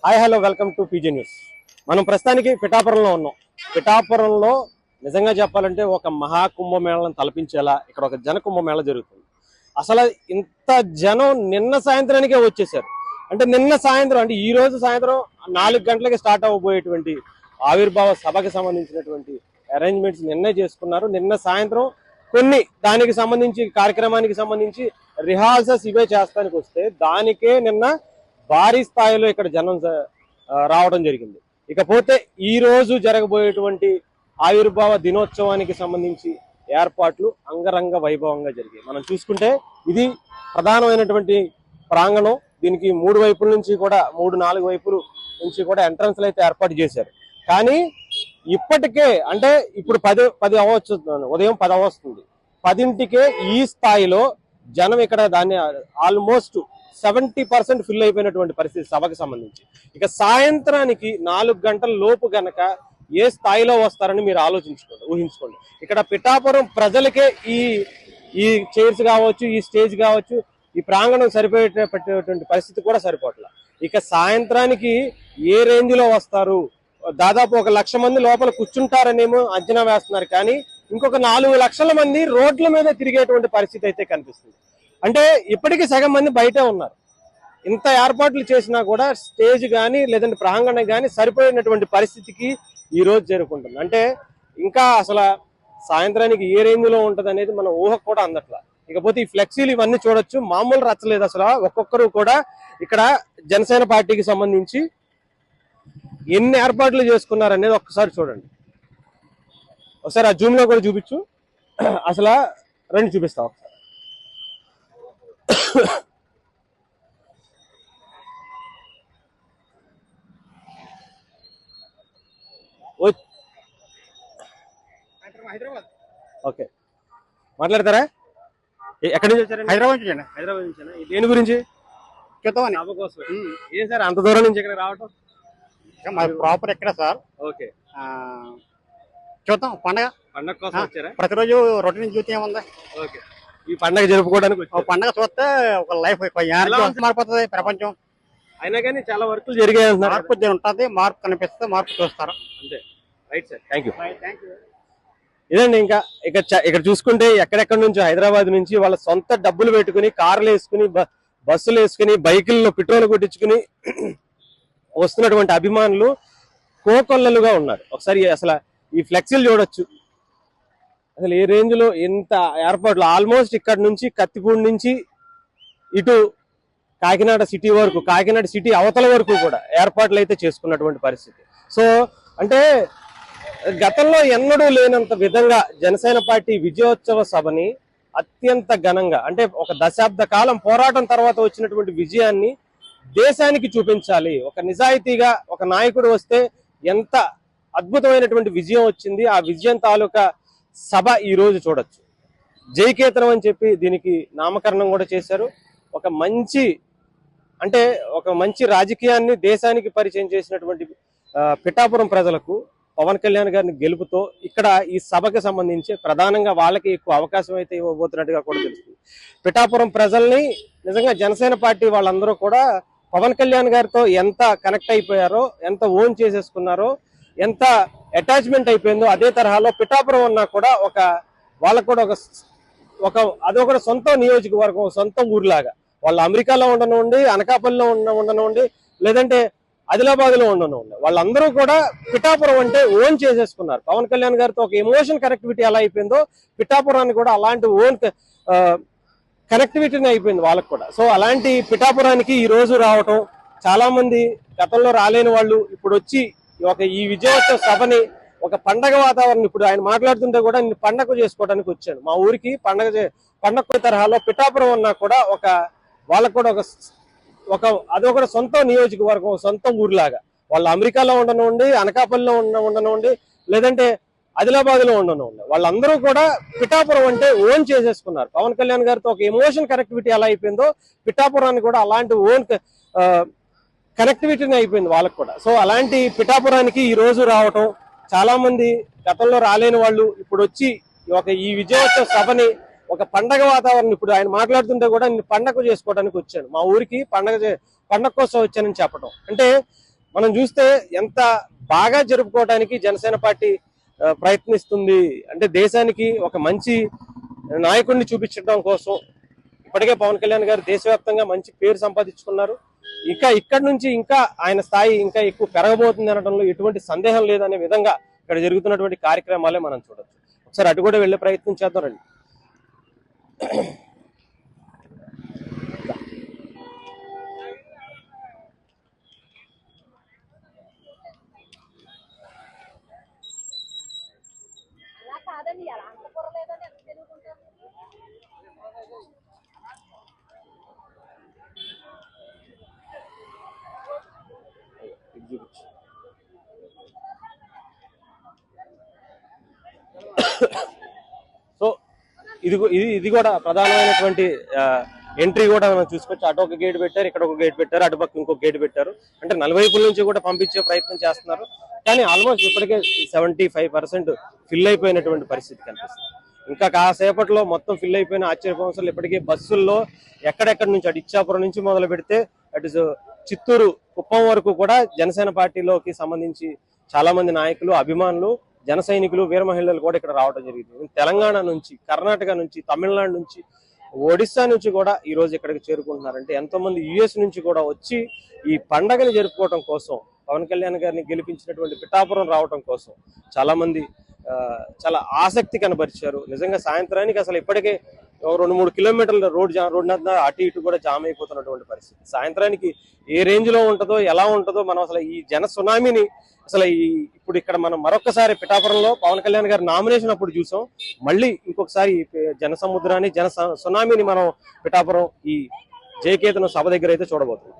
Hi hello welcome to PG news. మనం ప్రస్తుతానికి పిఠాపురంలో ఉన్నాం. పిఠాపురంలో నిజంగా చెప్పాలంటే ఒక మహా కుంభమేళను తలపించేలా ఇక్కడ ఒక జన కుంభమేళ జరుగుతుంది. అసలు ఇంత జనం నిన్న సాయంత్రానికే వచ్చేసారు. అంటే నిన్న సాయంత్రం అంటే ఈ రోజు సాయంత్రం 4 గంటలకి స్టార్ట్ అవ్వబోయేటువంటి ఆవిర్భావ సభకి సంబంధించినటువంటి అరేంజ్మెంట్స్ నిన్నే చేసుకున్నారు. నిన్న సాయంత్రం కొన్ని దానికి సంబంధించి కార్యక్రమానికి సంబంధించి రిహార్సల్స్ ఇవే చేస్తానికి వస్తే దానికే నిన్న భారీ స్థాయిలో ఇక్కడ జనం రావడం జరిగింది. ఇకపోతే ఈ రోజు జరగబోయేటువంటి ఆవిర్భావ దినోత్సవానికి సంబంధించి ఏర్పాట్లు అంగరంగ వైభవంగా జరిగాయి. మనం చూసుకుంటే ఇది ప్రధానమైనటువంటి ప్రాంగణం. దీనికి 3 వైపుల నుంచి కూడా 3-4 వైపుల నుంచి కూడా ఎంట్రన్స్లు అయితే ఏర్పాటు చేశారు. కానీ ఇప్పటికే అంటే ఇప్పుడు 10 అవ్వచ్చు, ఉదయం 10 అవ్వస్తుంది. 10ంటికే ఈ స్థాయిలో జనం ఇక్కడ దాన్ని ఆల్మోస్ట్ 70% ఫిల్ అయిపోయినటువంటి పరిస్థితి సభకు సంబంధించి. ఇక సాయంత్రానికి 4 గంటల లోపు గనక ఏ స్థాయిలో వస్తారని మీరు ఊహించుకోండి. ఇక్కడ పిఠాపురం ప్రజలకే ఈ చైర్స్ కావచ్చు, ఈ స్టేజ్ కావచ్చు, ఈ ప్రాంగణం సరిపోయేటటువంటి పరిస్థితి కూడా సరిపోట్ల. ఇక సాయంత్రానికి ఏ రేంజ్ లో వస్తారు, దాదాపు 1 లక్ష మంది లోపల కూర్చుంటారనేమో అంచనా వేస్తున్నారు. కానీ ఇంకొక 4 లక్షల మంది రోడ్ల మీద తిరిగేటువంటి పరిస్థితి అయితే కనిపిస్తుంది. అంటే ఇప్పటికీ సగం మంది బయటే ఉన్నారు. ఇంత ఏర్పాట్లు చేసినా కూడా స్టేజ్ కానీ లేదంటే ప్రాంగణం కానీ సరిపోయినటువంటి పరిస్థితికి ఈ రోజు చేరుకుంటుంది. అంటే ఇంకా అసలు సాయంత్రానికి ఏ రేంజ్ లో ఉంటది అనేది మన ఊహకు కూడా అందట్లా. ఇకపోతే ఈ ఫ్లెక్సీలు ఇవన్నీ చూడొచ్చు, మామూలు రచ్చలేదు అసలు. ఒక్కొక్కరు కూడా ఇక్కడ జనసేన పార్టీకి సంబంధించి ఎన్ని ఏర్పాట్లు చేసుకున్నారు అనేది ఒక్కసారి చూడండి. ఒకసారి ఆ జూమ్ లో కూడా చూపించు. అసలు రండి చూపిస్తా ఒకసారి. ఓకే, మాట్లాడతారా? ఎక్కడి నుంచి వచ్చారండి? హైదరాబాద్ నుంచి. హైదరాబాద్ నుంచి. దేని గురించి? ఏం సార్ అంత దూరం నుంచి ఇక్కడ రావటం? ప్రాపర్ ఎక్కడ సార్? ఓకే, చూద్దాం. పండగ కోసం వచ్చారా? ప్రతిరోజు రొటీన్ జీవితం ఏముంది. ఓకే, ఈ పండగ జరుపుకోవడానికి పండగ చూస్తే ఒక లైఫ్ మారిపోతుంది ప్రపంచం. అయినా కానీ చాలా వర్కులు జరిగాయి. మార్పు ఉంటుంది, మార్పు కనిపిస్తే మార్పు చూస్తారు అంతే. Right sir, thank you. ఇదండి. ఇంకా ఇక్కడ చూసుకుంటే ఎక్కడెక్కడి నుంచి హైదరాబాద్ నుంచి వాళ్ళ సొంత డబ్బులు పెట్టుకుని కార్లు వేసుకుని బస్సులు వేసుకుని బైకుల్లో పెట్రోల్ కొట్టించుకుని వస్తున్నటువంటి అభిమానులు కోకొల్లలుగా ఉన్నారు. ఒకసారి అసలు ఈ ఫ్లెక్సీలు చూడొచ్చు. అసలు ఏ రేంజ్ లో ఎంత ఏర్పాట్లు. ఆల్మోస్ట్ ఇక్కడ నుంచి కత్తిపూడి నుంచి ఇటు కాకినాడ సిటీ వరకు, కాకినాడ సిటీ అవతల వరకు కూడా ఏర్పాట్లు అయితే చేసుకున్నటువంటి పరిస్థితి. సో అంటే గతంలో ఎన్నడూ లేనంత విధంగా జనసేన పార్టీ విజయోత్సవ సభని అత్యంత ఘనంగా, అంటే ఒక దశాబ్ద కాలం పోరాటం తర్వాత వచ్చినటువంటి విజయాన్ని దేశానికి చూపించాలి. ఒక నిజాయితీగా ఒక నాయకుడు వస్తే ఎంత అద్భుతమైనటువంటి విజయం వచ్చింది, ఆ విజయం తాలూకా సభ ఈ రోజు చూడొచ్చు. జయకేతనం అని చెప్పి దీనికి నామకరణం కూడా చేశారు. ఒక మంచి రాజకీయాన్ని దేశానికి పరిచయం చేసినటువంటి పిఠాపురం ప్రజలకు పవన్ కళ్యాణ్ గారిని గెలుపుతో ఇక్కడ ఈ సభకి సంబంధించి ప్రధానంగా వాళ్ళకి ఎక్కువ అవకాశం అయితే ఇవ్వబోతున్నట్టుగా కూడా తెలుస్తుంది. పిఠాపురం ప్రజల్ని నిజంగా జనసేన పార్టీ వాళ్ళందరూ కూడా పవన్ కళ్యాణ్ గారితో ఎంత కనెక్ట్ అయిపోయారో, ఎంత ఓన్ చేసేసుకున్నారో, ఎంత అటాచ్మెంట్ అయిపోయిందో అదే తరహాలో పిఠాపురం అన్నా కూడా వాళ్ళకు కూడా అదొక సొంత నియోజకవర్గం, సొంత ఊరిలాగా. వాళ్ళు అమెరికాలో ఉండనివ్వండి, అనకాపల్లిలో ఉండనివ్వండి, లేదంటే ఆదిలాబాద్ లో ఉండనివ్వండి, వాళ్ళందరూ కూడా పిఠాపురం అంటే ఓన్ చేసేసుకున్నారు. పవన్ కళ్యాణ్ గారితో ఒక ఎమోషన్ కనెక్టివిటీ ఎలా అయిపోయిందో పిఠాపురాన్ని కూడా అలాంటి ఓన్ కనెక్టివిటీని అయిపోయింది వాళ్ళకు కూడా. సో అలాంటి పిఠాపురానికి ఈ రోజు రావటం, చాలా మంది గతంలో రాలేని వాళ్ళు ఇప్పుడు వచ్చి ఈ విజయోత్సవ సభని ఒక పండగ వాతావరణం, ఇప్పుడు ఆయన మాట్లాడుతుంటే కూడా నేను పండగ చేసుకోవడానికి వచ్చాను, మా ఊరికి పండగ తరహాలో పిఠాపురం అన్నా కూడా వాళ్ళకు కూడా అదొక సొంత నియోజకవర్గం, సొంత ఊరిలాగా. వాళ్ళు అమెరికాలో ఉండనివ్వండి, అనకాపల్లిలో ఉండనివ్వండి, లేదంటే ఆదిలాబాద్ లో ఉండనివ్వండి, వాళ్ళందరూ కూడా పిఠాపురం అంటే ఓన్ చేసేసుకున్నారు. పవన్ కళ్యాణ్ గారితో ఒక ఎమోషన్ కనెక్టివిటీ ఎలా అయిపోయిందో పిఠాపురాన్ని కూడా అలాంటి ఓన్ కనెక్టివిటీని అయిపోయింది వాళ్ళకు కూడా. సో అలాంటి పిఠాపురానికి ఈ రోజు రావటం, చాలా మంది గతంలో రాలేని వాళ్ళు ఇప్పుడు వచ్చి ఈ విజయోత్సవ సభని ఒక పండగ వాతావరణం, ఇప్పుడు ఆయన మాట్లాడుతుంటే కూడా నేను పండగ చేసుకోవడానికి వచ్చాను, మా ఊరికి పండగ కోసం వచ్చానని చెప్పడం. అంటే మనం చూస్తే ఎంత బాగా జరుపుకోవడానికి జనసేన పార్టీ ప్రయత్నిస్తుంది అంటే దేశానికి ఒక మంచి నాయకుడిని చూపించడం కోసం. ఇప్పటికే పవన్ కళ్యాణ్ గారు దేశవ్యాప్తంగా మంచి పేరు సంపాదించుకున్నారు. ఇంకా ఇక్కడి నుంచి ఇంకా ఆయన స్థాయి ఇంకా ఎక్కువ పెరగబోతుంది అనడంలో ఎటువంటి సందేహం లేదనే విధంగా ఇక్కడ జరుగుతున్నటువంటి కార్యక్రమాలే మనం చూడొచ్చు. ఒకసారి అటు కూడా వెళ్లే ప్రయత్నం చేద్దాం రండి. సో ఇది కూడా ప్రధానమైనటువంటి ఎంట్రీ కూడా మనం చూసుకోవచ్చు. అటు ఒక గేట్ పెట్టారు, ఇక్కడ ఒక గేట్ పెట్టారు, అటుపక్క ఇంకొక గేట్ పెట్టారు. అంటే నలువైపుల నుంచి కూడా పంపించే ప్రయత్నం చేస్తున్నారు. కానీ ఆల్మోస్ట్ ఇప్పటికే 75% ఫిల్ అయిపోయినటువంటి పరిస్థితి కనిపిస్తుంది. ఇంకా కాసేపట్లో మొత్తం ఫిల్ అయిపోయిన ఆశ్చర్యపోవసలు. ఇప్పటికే బస్సుల్లో ఎక్కడెక్కడి నుంచి అటు ఇచ్చాపురం నుంచి మొదలు పెడితే అటు చిత్తూరు కుప్పం వరకు కూడా జనసేన పార్టీలోకి సంబంధించి చాలా మంది నాయకులు, అభిమానులు, జన సైనికులు, వీర మహిళలు కూడా ఇక్కడ రావడం జరిగింది. తెలంగాణ నుంచి, కర్ణాటక నుంచి, తమిళనాడు నుంచి, ఒడిశా నుంచి కూడా ఈ రోజు ఇక్కడికి చేరుకుంటున్నారంటే ఎంతో మంది యుఎస్ నుంచి కూడా వచ్చి ఈ పండగని జరుపుకోవడం కోసం, పవన్ కళ్యాణ్ గారిని గెలిపించినటువంటి పిఠాపురం రావడం కోసం చాలా మంది చాలా ఆసక్తి కనబరిచారు. నిజంగా సాయంత్రానికి అసలు ఇప్పటికే 2-3 కిలోమీటర్ల రోడ్ అటు ఇటు కూడా జామ్ అయిపోతున్నటువంటి పరిస్థితి. సాయంత్రానికి ఏ రేంజ్ లో ఉంటుందో, ఎలా ఉంటుందో మనం అసలు ఈ జన సునామీని అసలు ఇప్పుడు ఇక్కడ మనం మరొకసారి పిఠాపురంలో పవన్ కళ్యాణ్ గారి నామినేషన్ అప్పుడు చూసాం. మళ్ళీ ఇంకొకసారి జన సముద్రాన్ని, జన సునామీని మనం పిఠాపురం ఈ జయకేతనం సభ దగ్గర అయితే చూడబోతున్నాం.